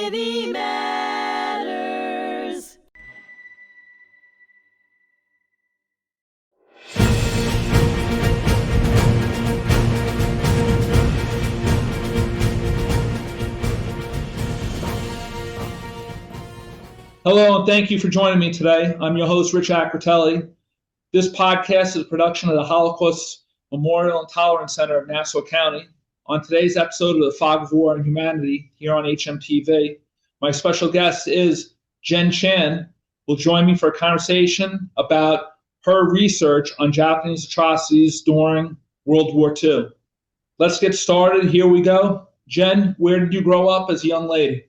Society Matters. Hello, and thank you for joining me today. I'm your host, Richard Acritelli. This podcast is a production of the Holocaust Memorial and Tolerance Center of Nassau County. On today's episode of The Fog of War and Humanity here on hmTv, my special guest is Jen Chan, who will join me for a conversation about her research on Japanese atrocities during World War II. Let's get started. Here we go. Jen, where did you grow up as a young lady?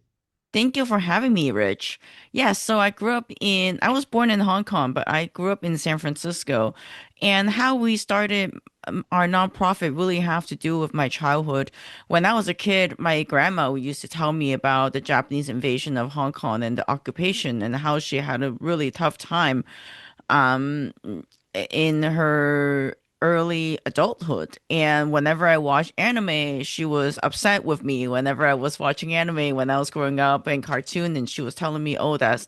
Thank you for having me, Rich. Yes, so I was born in Hong Kong, but I grew up in San Francisco. And how we started our nonprofit really have to do with my childhood. When I was a kid, my grandma used to tell me about the Japanese invasion of Hong Kong and the occupation and how she had a really tough time um in her early adulthood. And whenever I watched anime, she was upset with me whenever I was watching anime when I was growing up and cartoon, and she was telling me, oh, that's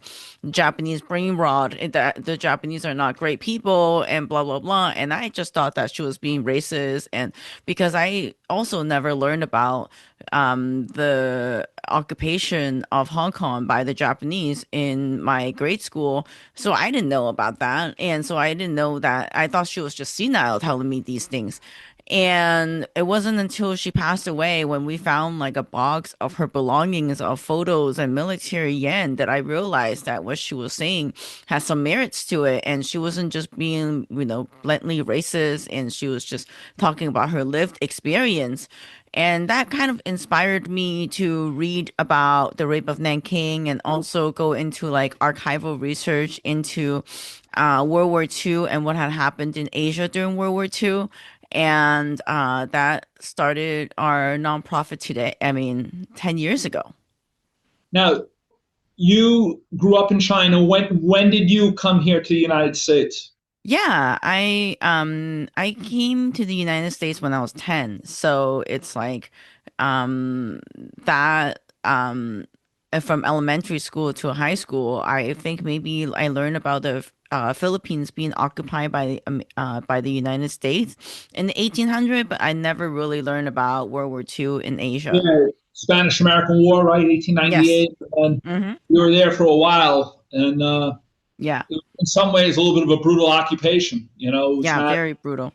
Japanese brain rot, and that the Japanese are not great people and blah blah blah. And I just thought that she was being racist, and because I also never learned about the occupation of Hong Kong by the Japanese in my grade school. So I didn't know about that. And so I didn't know that. I thought she was just senile telling me these things. And it wasn't until she passed away when we found like a box of her belongings of photos and military yen that I realized that what she was saying has some merits to it. And she wasn't just being, blatantly racist, and she was just talking about her lived experience. And that kind of inspired me to read about the Rape of Nanking and also go into like archival research into World War II and what had happened in Asia during World War II. And that started our nonprofit today, 10 years ago. Now, you grew up in China. When did you come here to the United States? Yeah, I came to the United States when I was 10. So it's like that from elementary school to high school, I think maybe I learned about the Philippines being occupied by the United States in the 1800s, but I never really learned about World War II in Asia. Yeah, Spanish American War, right? Yes. 1898, and Mm-hmm. you were there for a while, and Yeah. in some ways, a little bit of a brutal occupation. It was Yeah, not. very brutal.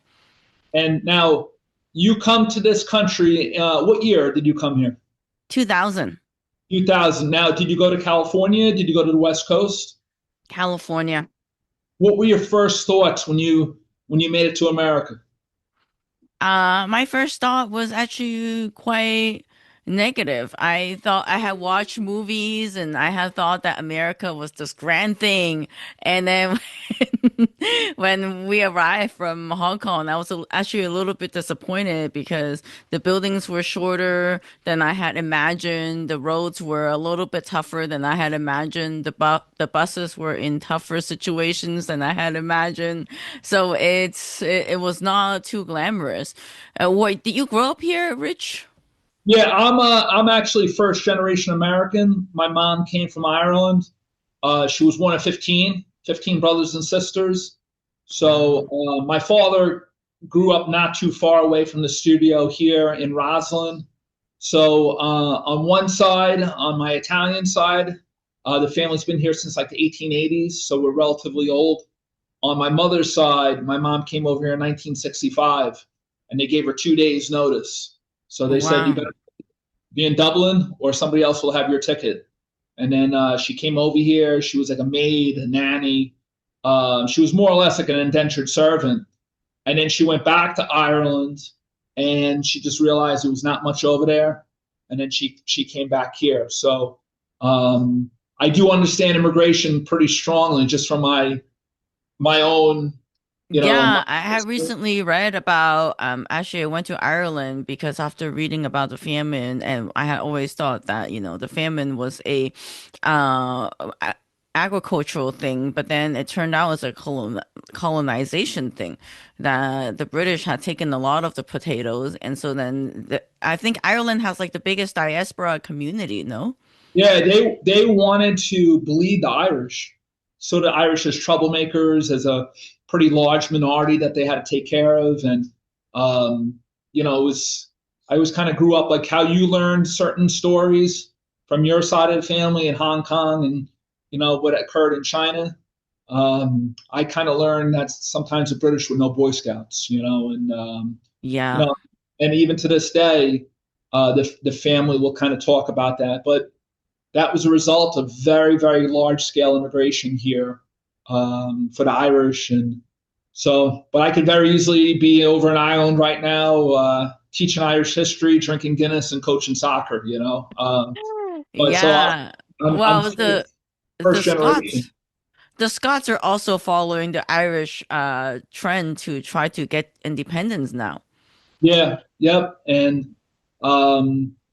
And now you come to this country. What year did you come here? 2000, 2000. Now, did you go to California? Did you go to the West Coast? California. What were your first thoughts when you made it to America? My first thought was actually quite negative. I thought I had watched movies and I had thought that America was this grand thing. And then when we arrived from Hong Kong, I was actually a little bit disappointed because the buildings were shorter than I had imagined. The roads were a little bit tougher than I had imagined. The buses were in tougher situations than I had imagined. So it was not too glamorous. Wait, did you grow up here, Rich? Yeah, I'm actually first generation American. My mom came from Ireland. She was one of 15 brothers and sisters. So my father grew up not too far away from the studio here in Roslyn. So on one side, on my Italian side, the family's been here since like the 1880s, so we're relatively old. On my mother's side, my mom came over here in 1965, and they gave her 2 days notice. So they said, you Wow. better be in Dublin or somebody else will have your ticket. And then she came over here. She was like a maid, a nanny. She was more or less like an indentured servant. And then she went back to Ireland, and she just realized there was not much over there. And then she came back here. So I do understand immigration pretty strongly just from my own, my Yeah, I have recently read about actually I went to Ireland because after reading about the famine, and I had always thought that, the famine was uh a- agricultural thing, but then it turned out as a colonization thing, that the British had taken a lot of the potatoes, and so then I think Ireland has like the biggest diaspora community, no? Yeah, they wanted to bleed the Irish. So the Irish as troublemakers, as a pretty large minority that they had to take care of, and um, it was I was kind of grew up like how you learned certain stories from your side of the family in Hong Kong, and what occurred in China. I kind of learned that sometimes the British were no Boy Scouts, and you Yeah. know, and even to this day, the family will kind of talk about that, but that was a result of very, very large scale immigration here for the Irish. And so, but I could very easily be over in Ireland right now, teaching Irish history, drinking Guinness, and coaching soccer, but so Yeah. I'm Well, the first generation. Scots the Scots are also following the Irish trend to try to get independence now. Yeah, yep. And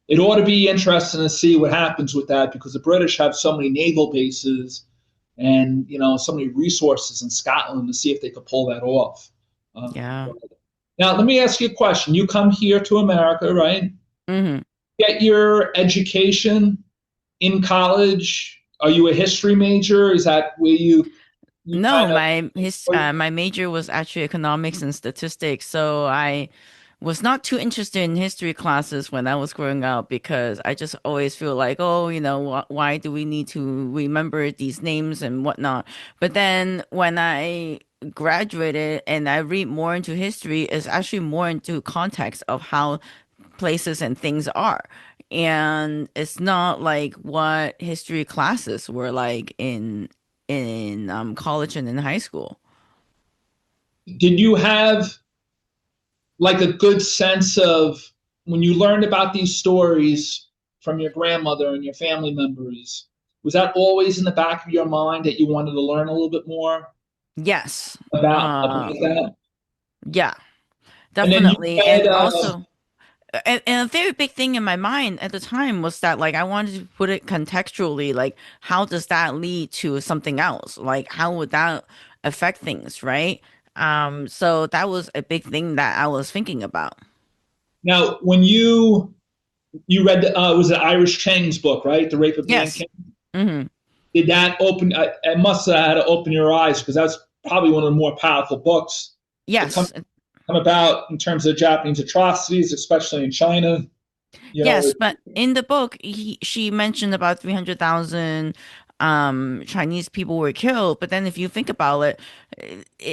it ought to be interesting to see what happens with that because the British have so many naval bases and so many resources in Scotland to see if they could pull that off. Yeah. Now, let me ask you a question. You come here to America, right? Hmm. Get your education in college. Are you a history major? Is that where you No, kind of? my major was actually economics and statistics, so I was not too interested in history classes when I was growing up because I just always feel like, oh, why do we need to remember these names and whatnot? But then when I graduated and I read more into history, it's actually more into context of how places and things are. And it's not like what history classes were like in college and in high school. Did you have like a good sense of when you learned about these stories from your grandmother and your family members? Was that always in the back of your mind that you wanted to learn a little bit more Yes. about Uh, that? yeah, And then you definitely. said, And also, and a very big thing in my mind at the time was that like I wanted to put it contextually, like how does that lead to something else? Like how would that affect things, right? So that was a big thing that I was thinking about. now when you read was it Irish Chang's book, right? The Rape of Yes. Nanking. Hmm. Did that open? It must have had to open your eyes because that's probably one of the more powerful books to Yes. come about in terms of Japanese atrocities, especially in China. You know, Yes, but in the book, she mentioned about 300,000 Chinese people were killed. But then if you think about it,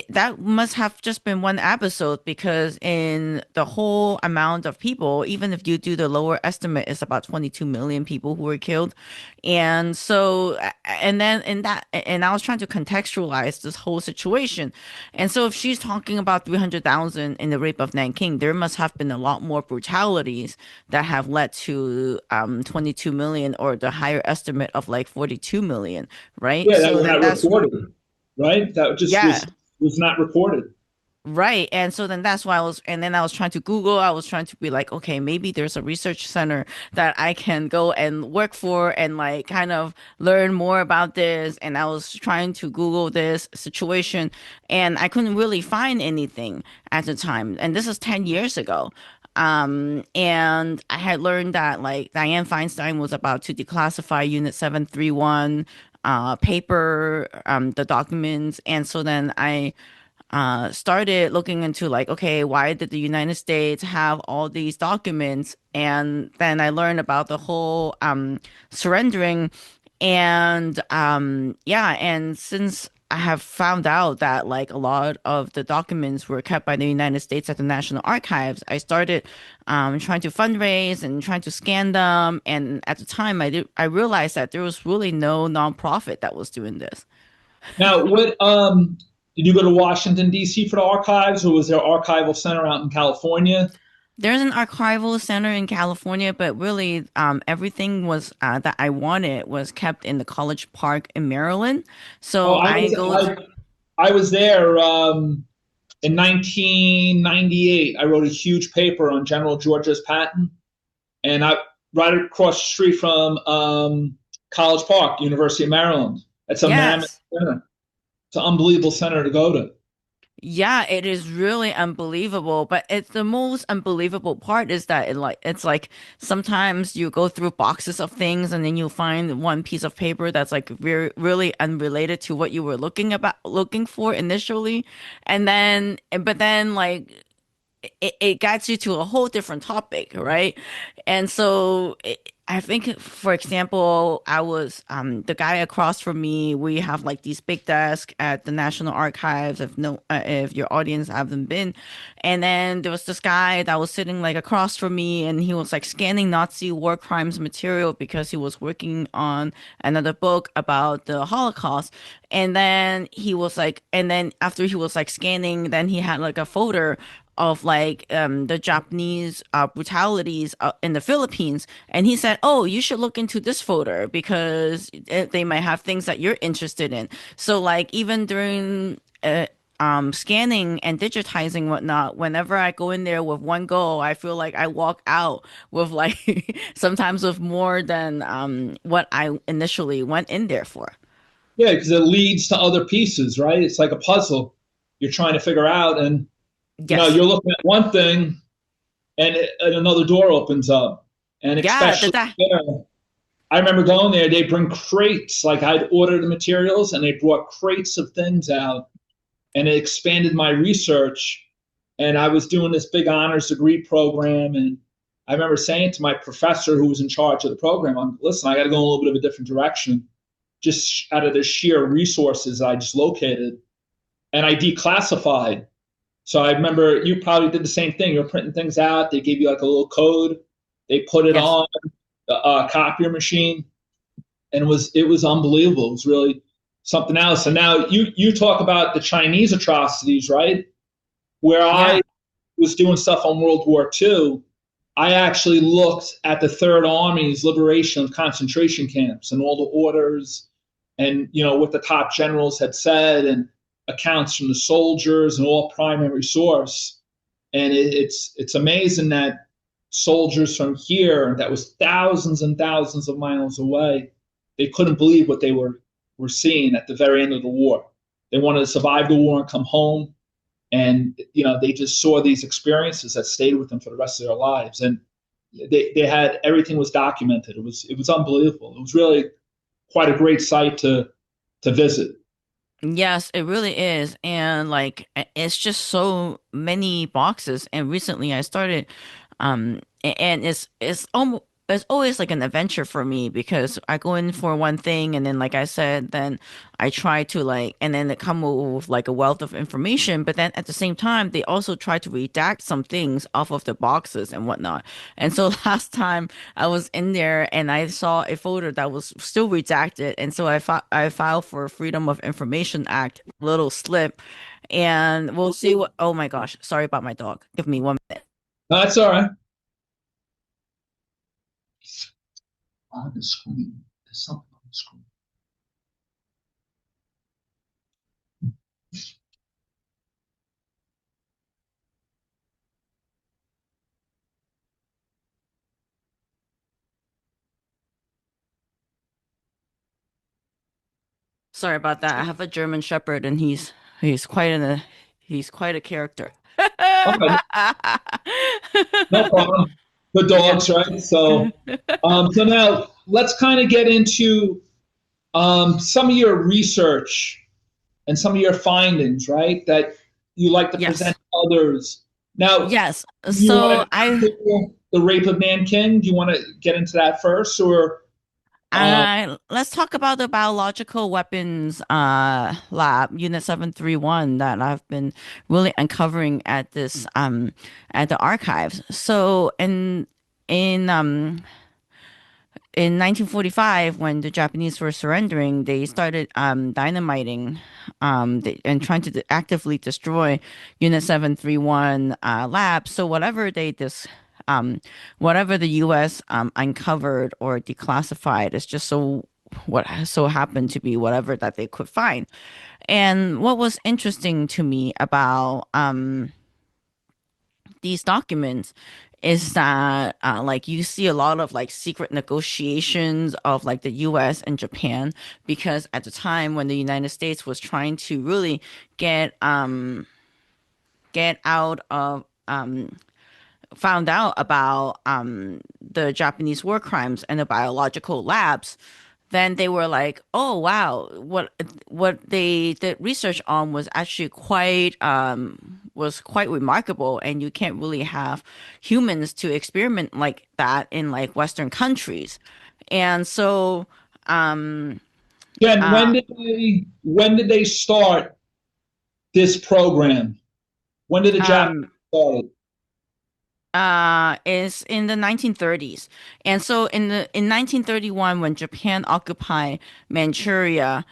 that must have just been one episode because in the whole amount of people, even if you do the lower estimate, it's about 22 million people who were killed. And so, and then in that, and I was trying to contextualize this whole situation. And so if she's talking about 300,000 in the rape of Nanking, there must have been a lot more brutalities that have led to 22 million or the higher estimate of like 42 million, right? yeah, that So were then not that's recorded, right? That just yeah, was not recorded. right. And so then that's why and then I was trying to Google, I was trying to be like, okay, maybe there's a research center that I can go and work for and like kind of learn more about this. And I was trying to Google this situation and I couldn't really find anything at the time. And this is 10 years ago. And I had learned that like Dianne Feinstein was about to declassify Unit 731 paper, the documents. And so then I started looking into like, okay, why did the United States have all these documents? And then I learned about the whole surrendering. And yeah, and since I have found out that like a lot of the documents were kept by the United States at the National Archives, I started trying to fundraise and trying to scan them. And at the time, I realized that there was really no nonprofit that was doing this. Now, what did you go to Washington D.C. for the archives, or was there archival center out in California? There's an archival center in California, but really, everything was that I wanted was kept in the College Park in Maryland. Oh, So I go to, I was there in 1998. I wrote a huge paper on General George's patent, and I right across the street from College Park, University of Maryland. It's a mammoth yes, center. It's an unbelievable center to go to. Yeah, it is really unbelievable, but it's the most unbelievable part is that it's like sometimes you go through boxes of things and then you find one piece of paper that's like really unrelated to what you were looking for initially, and then but then like it gets you to a whole different topic, right? And so I think, for example, I was the guy across from me. We have like these big desks at the National Archives. If no, if your audience haven't been, and then there was this guy that was sitting like across from me, and he was like scanning Nazi war crimes material because he was working on another book about the Holocaust. And then he was like, and then after he was like scanning, then he had like a folder of like the Japanese brutalities in the Philippines, and he said, "Oh, you should look into this folder because they might have things that you're interested in." So like even during scanning and digitizing whatnot, whenever I go in there with one goal, I feel like I walk out with like sometimes with more than what I initially went in there for. Yeah, because it leads to other pieces, right? It's like a puzzle you're trying to figure out, and Yes. you're looking at one thing, and another door opens up, and Yeah, especially there, I remember going there. They bring crates, like I'd ordered the materials, and they brought crates of things out, and it expanded my research. And I was doing this big honors degree program, and I remember saying to my professor who was in charge of the program, "Listen, I got to go in a little bit of a different direction, just out of the sheer resources I just located." And I declassified. So I remember you probably did the same thing. You were printing things out. They gave you like a little code. They put it yes, on the copier machine, and it was unbelievable. It was really something else. And now you talk about the Chinese atrocities, right? Where yeah, I was doing stuff on World War II, I actually looked at the Third Army's liberation of concentration camps and all the orders, and what the top generals had said, and accounts from the soldiers, and all primary source. And it's amazing that soldiers from here, that was thousands and thousands of miles away, they couldn't believe what they were seeing at the very end of the war. They wanted to survive the war and come home, and they just saw these experiences that stayed with them for the rest of their lives. And they had everything was documented. It was unbelievable. It was really quite a great site to visit. yes, it really is. And like it's just so many boxes. And recently I started and it's almost it's always like an adventure for me because I go in for one thing and then like I said, then I try to like and then they come with like a wealth of information, but then at the same time they also try to redact some things off of the boxes and whatnot. And so last time I was in there and I saw a folder that was still redacted, and so I filed for Freedom of Information Act little slip, and we'll see what. Oh my gosh, sorry about my dog. Give me 1 minute. No, that's all right. On the screen, there's something on the screen. Sorry about that. I have a German Shepherd, and he's quite he's quite a character. Okay, no problem. The Yeah. dogs, right? So now let's kind of get into some of your research and some of your findings, right? That you like to present Yes. to others. Now, Yes. you want So to tackle the rape of Nanking? Do you want to get into that first, or uh, let's talk about the biological weapons lab, Unit 731, that I've been really uncovering at the archives. So in 1945, when the Japanese were surrendering, they started dynamiting and trying to actively destroy Unit 731 labs. So whatever the U.S. Uncovered or declassified is just what so happened to be whatever that they could find. And what was interesting to me about these documents is that like you see a lot of like secret negotiations of like the US and Japan, because at the time when the United States was trying to really get get out of found out about the Japanese war crimes and the biological labs, then they were like, "Oh wow, what they did research on was actually quite remarkable, and you can't really have humans to experiment like that in like Western countries." And so, um, Jen, uh, when did they start this program? When did the Japanese um, start it? is in the 1930s. And so in 1931, when Japan occupied Manchuria,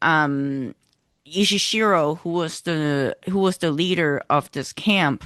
um, Ishishiro, who was the leader of this camp,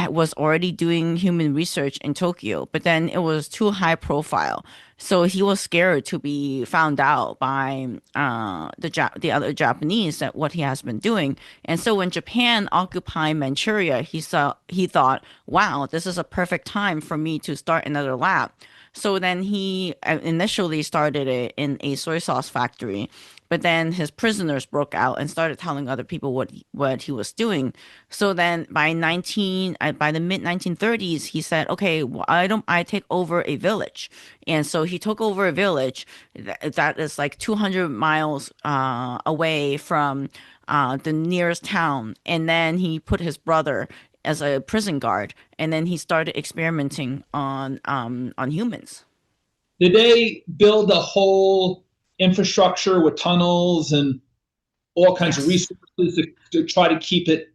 was already doing human research in Tokyo, but then it was too high profile. So he was scared to be found out by the other Japanese that what he has been doing. And so when Japan occupied Manchuria, he thought, wow, this is a perfect time for me to start another lab. So then he initially started it in a soy sauce factory, but then his prisoners broke out and started telling other people what he was doing. So then by the mid 1930s, he said, "Okay, why don't I take over a village?" And so he took over a village that is like 200 miles away from the nearest town, and then he put his brother as a prison guard, and then he started experimenting on humans. Did they build a whole infrastructure with tunnels and all kinds of Yes. resources to try to keep it,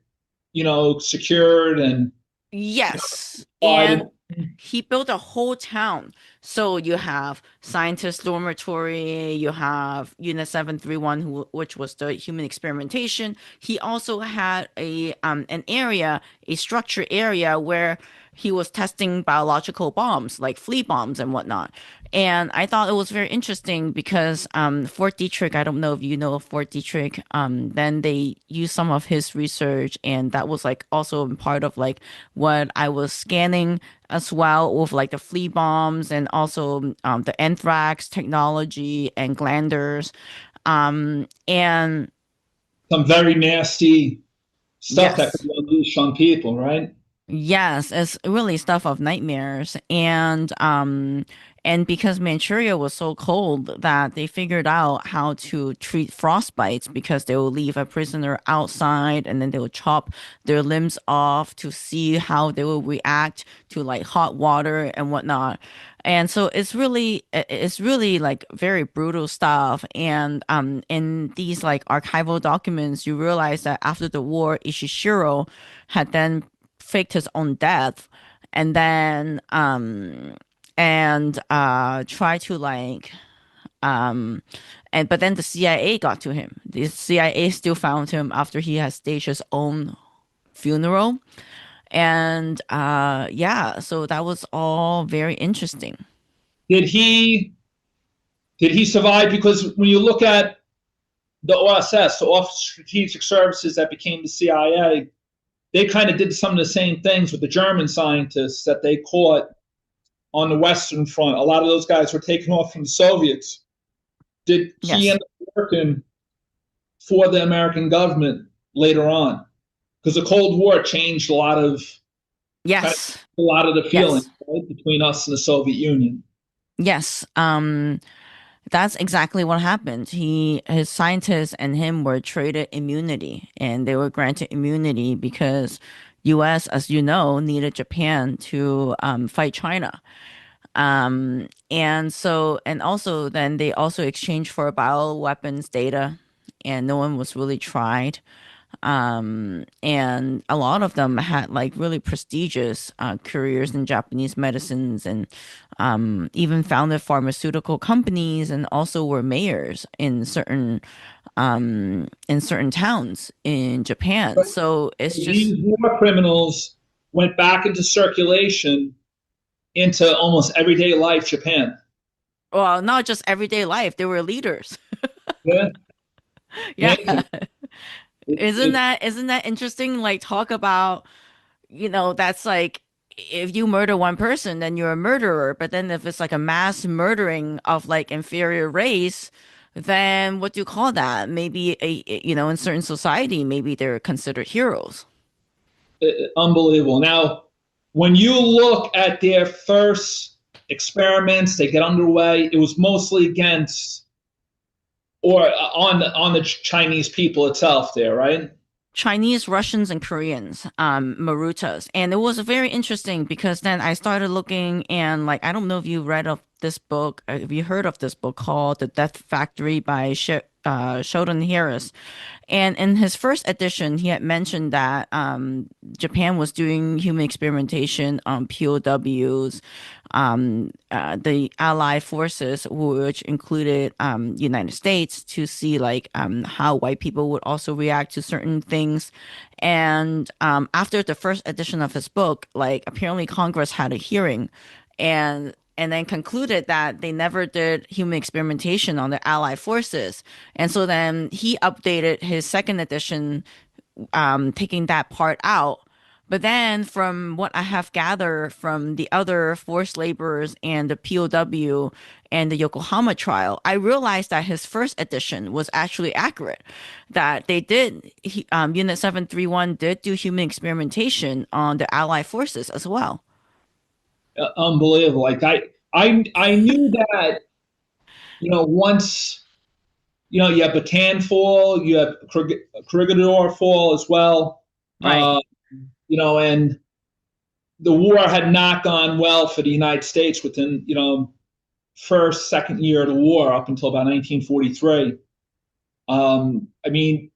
secured and Yes. guided? And he built a whole town. So you have scientist dormitory, you have Unit 731, which was the human experimentation. He also had an area, a structure area where he was testing biological bombs, like flea bombs and whatnot. And I thought it was very interesting because Fort Detrick, I don't know if you know of Fort Detrick, then they used some of his research, and that was like also part of like what I was scanning as well with like the flea bombs and also the anthrax technology and glanders. And Some very nasty stuff that could yes. be unleashed on people, right? Yes, it's really stuff of nightmares. And because Manchuria was so cold that they figured out how to treat frostbites because they will leave a prisoner outside and then they will chop their limbs off to see how they will react to like hot water and whatnot. And so it's really like very brutal stuff. And in these like archival documents, you realize that after the war, Ishishiro had then faked his own death and then tried to like um and but then the CIA got to him. The CIA still found him after he had staged his own funeral. And yeah, so that was all very interesting. Did he survive? Because when you look at the OSS, the Office of Strategic Services that became the CIA, they kind of did some of the same things with the German scientists that they caught on the Western Front. A lot of those guys were taken off from the Soviets. Did he Yes. end up working for the American government later on? Because the Cold War changed kind of Yes. a lot of the feelings, Yes. right, between us and the Soviet Union. Yes. That's exactly what happened. His scientists and him were traded immunity, and they were granted immunity because U.S., as you know, needed Japan to fight China. And also then they also exchanged for bioweapons data, and no one was really tried. And a lot of them had like really prestigious careers in Japanese medicines and even founded pharmaceutical companies and also were mayors in certain towns in Japan. But So it's just these war criminals went back into circulation into almost everyday life Japan. well, not just everyday life, they were leaders. Yeah, Yeah. amazing. Isn't It, that interesting? Like talk about, that's like if you murder one person, then you're a murderer. But then if it's like a mass murdering of like inferior race, then what do you call that? Maybe in certain society, maybe they're considered heroes. Unbelievable. Now, when you look at their first experiments, they get underway. It was mostly against or on the Chinese people itself. There, right? Chinese, Russians, and Koreans, Marutas. And it was very interesting because then I started looking and like, I don't know if you read of this book, if you heard of this book called The Death Factory by Sheldon Harris. And in his first edition, he had mentioned that Japan was doing human experimentation on POWs, the Allied forces, which included United States, to see like how white people would also react to certain things. And after the first edition of his book, like apparently Congress had a hearing, and then concluded that they never did human experimentation on the Allied forces. And so then he updated his second edition, taking that part out. But then, from what I have gathered from the other forced laborers and the POW and the Yokohama trial, I realized that his first edition was actually accurate. That they did, Unit 731 did do human experimentation on the Allied forces as well. Unbelievable. Like I knew that once you have Bataan fall, you have Corregidor fall as well. Right. And the war had not gone well for the United States within first, second year of the war up until about 1943. I mean,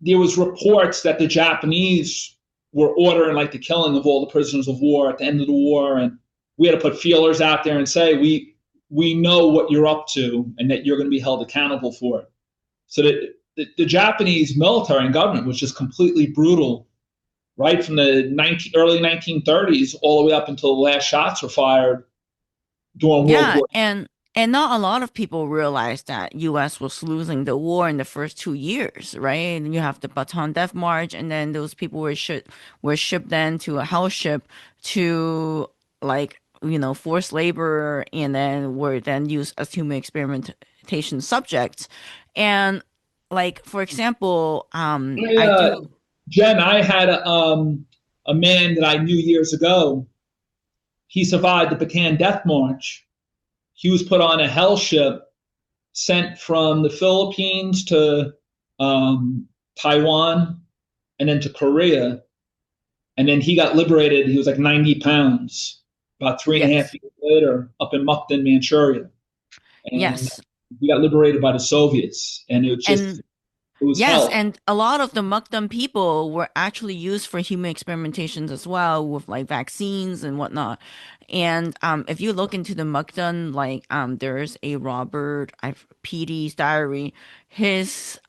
there was reports that the Japanese were ordering like the killing of all the prisoners of war at the end of the war, and we had to put feelers out there and say we know what you're up to and that you're going to be held accountable for it. So that the Japanese military and government was just completely brutal, right from the early 1930s all the way up until the last shots were fired during World Yeah, War. and not a lot of people realized that US was losing the war in the first 2 years, right? And you have the Bataan Death March, and then those people were shipped then to a hell ship to like forced labor, and then were then used as human experimentation subjects. And like for example, I do. Jen, I had a man that I knew years ago. He survived the Bataan Death March. He was put on a hell ship sent from the Philippines to Taiwan and then to Korea. And then he got liberated. He was like 90 pounds about three and a half Yes. years later up in Mukden, Manchuria. And Yes. he got liberated by the Soviets. And And it was yes, hell. and a lot of the Mukdum people were actually used for human experimentations as well, with like vaccines and whatnot. And if you look into the Mukdum, like there's a Robert PD's diary. His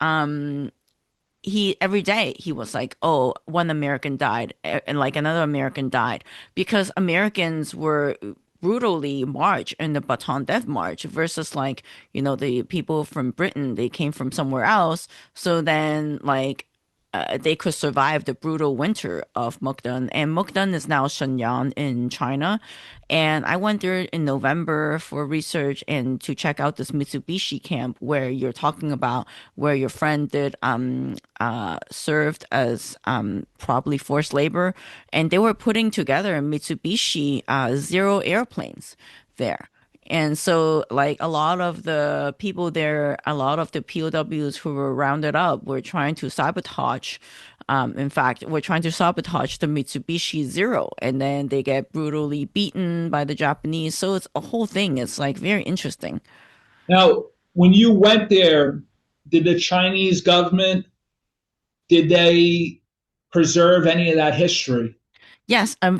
he every day he was like, oh, one American died, and like another American died, because Americans were brutally marched in the Bataan Death March versus like, the people from Britain, they came from somewhere else. So then like they could survive the brutal winter of Mukden. And Mukden is now Shenyang in China. And I went there in November for research and to check out this Mitsubishi camp where you're talking about, where your friend did served as probably forced labor, and they were putting together Mitsubishi zero airplanes there. And so, like a lot of the people there, a lot of the POWs who were rounded up were trying to sabotage. In fact, we're trying to sabotage the Mitsubishi Zero, and then they get brutally beaten by the Japanese. So it's a whole thing. It's like very interesting. Now, when you went there, did the Chinese government, did they preserve any of that history? Yes, in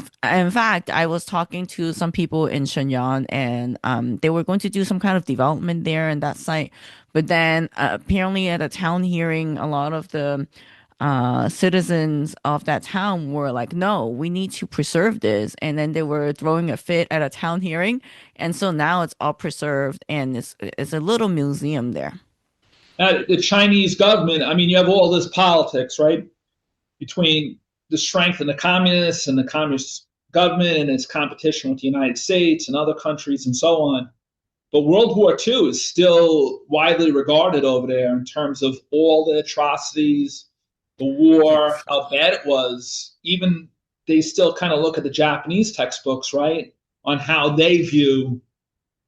fact, I was talking to some people in Shenyang, and they were going to do some kind of development there in that site. But then apparently at a town hearing, a lot of the citizens of that town were like, no, we need to preserve this. And then they were throwing a fit at a town hearing. And so now it's all preserved, and it's a little museum there. The Chinese government, I mean, you have all this politics, right? Between the strength of the communists and the communist government and its competition with the United States and other countries and so on. But World War II is still widely regarded over there in terms of all the atrocities, the war, Yes. how bad it was. even they still kind of look at the Japanese textbooks, right, on how they view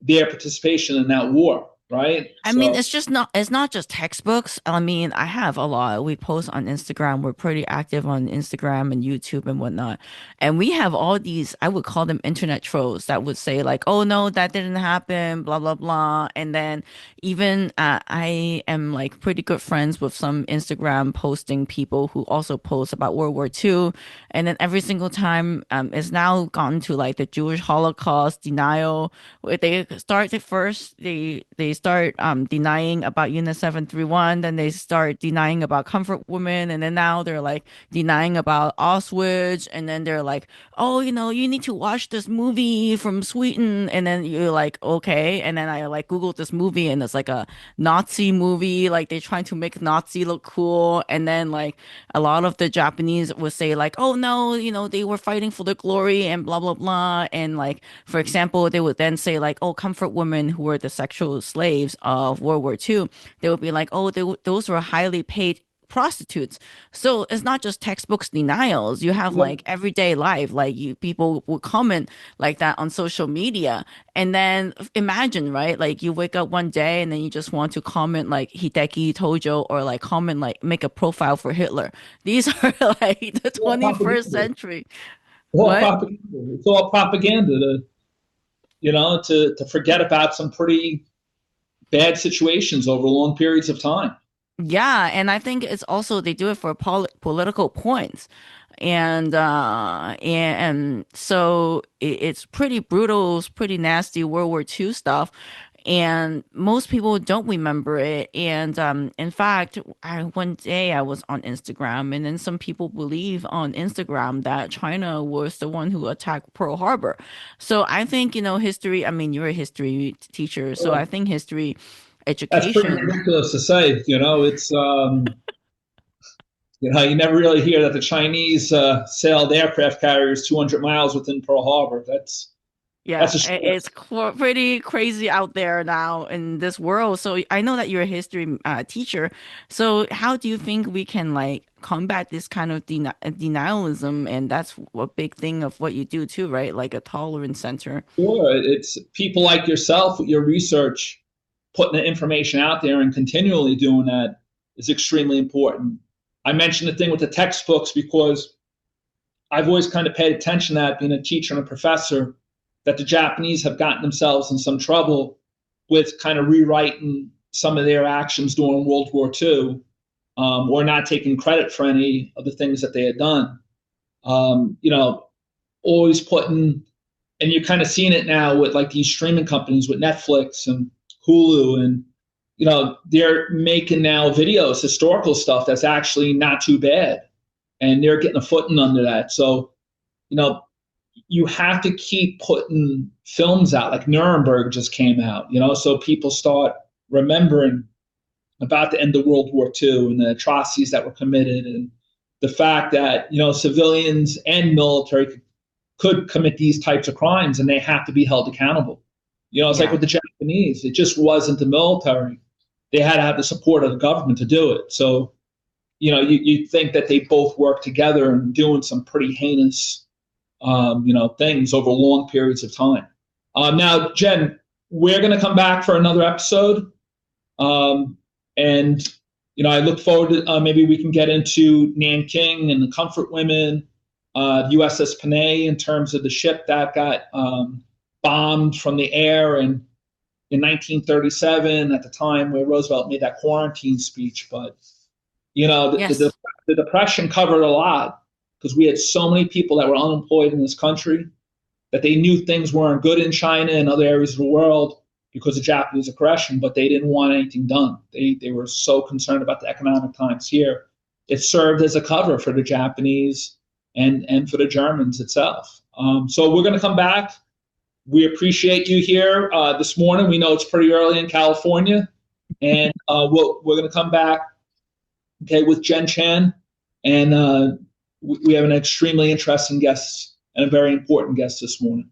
their participation in that war, right? I mean, So it's not just textbooks. I mean, I have a lot. We post on Instagram. We're pretty active on Instagram and YouTube and whatnot. And we have all these, I would call them internet trolls that would say like, "Oh no, that didn't happen," blah blah blah. And then even I am like pretty good friends with some Instagram posting people who also post about World War II. And then every single time it's now gotten to like the Jewish Holocaust denial. They start at first, they start denying about Unit 731, then they start denying about Comfort Women, and then now they're like denying about Auschwitz, and then they're like, oh, you know, you need to watch this movie from Sweden, and then you're like, okay, and then I like Googled this movie, and it's like a Nazi movie, like they're trying to make Nazi look cool, and then like a lot of the Japanese would say like, oh no, you know, they were fighting for the glory and blah blah blah, and like for example, they would then say like, oh, comfort women who were the sexual slaves of World War II, they would be like, oh, those were highly paid prostitutes. So it's not just textbooks denials. You have like everyday life, like you people will comment like that on social media. And then imagine, right? Like you wake up one day and then you just want to comment like Hideki Tojo or like comment like make a profile for Hitler. These are like the all 21st propaganda. century. All What? propaganda. It's all propaganda to, to forget about some pretty bad situations over long periods of time. Yeah, and I think it's also they do it for political points. And so it's pretty brutal, it's pretty nasty World War II stuff. And most people don't remember it. And in fact, one day I was on Instagram, and then some people believe on Instagram that China was the one who attacked Pearl Harbor. So I think, you know, history, I mean, you're a history teacher, so I think history That's pretty education. ridiculous to say. It's you never really hear that the Chinese sailed aircraft carriers 200 miles within Pearl Harbor. That's Yeah, a short. it's pretty crazy out there now in this world. So I know that you're a history teacher. So how do you think we can like combat this kind of denialism? And that's a big thing of what you do too, right? Like a tolerance center. Sure, it's people like yourself with your research, putting the information out there and continually doing that is extremely important. I mentioned the thing with the textbooks because I've always kind of paid attention to that, being a teacher and a professor, that the Japanese have gotten themselves in some trouble with kind of rewriting some of their actions during World War II, or not taking credit for any of the things that they had done. Um, you know, Always putting, and you're kind of seeing it now with like these streaming companies with Netflix and Hulu, and they're making now videos, historical stuff that's actually not too bad, and they're getting a footing under that. So you know, you have to keep putting films out. Like Nuremberg just came out, so people start remembering about the end of World War II and the atrocities that were committed, and the fact that civilians and military could commit these types of crimes, and they have to be held accountable. It's like Yeah. with the Japanese, it just wasn't the military; they had to have the support of the government to do it. So, you think that they both work together and doing some pretty heinous things over long periods of time. Now, Jen, we're going to come back for another episode. And, I look forward to maybe we can get into Nanking and the Comfort Women, the USS Panay in terms of the ship that got bombed from the air in 1937 at the time where Roosevelt made that quarantine speech. But, Yes. the Depression covered a lot because we had so many people that were unemployed in this country that they knew things weren't good in China and other areas of the world because of Japanese aggression, but they didn't want anything done. They were so concerned about the economic times here. It served as a cover for the Japanese and for the Germans itself. So we're going to come back. We appreciate you here this morning. We know it's pretty early in California, and we're going to come back, okay, with Jen Chan, and we have an extremely interesting guest and a very important guest this morning.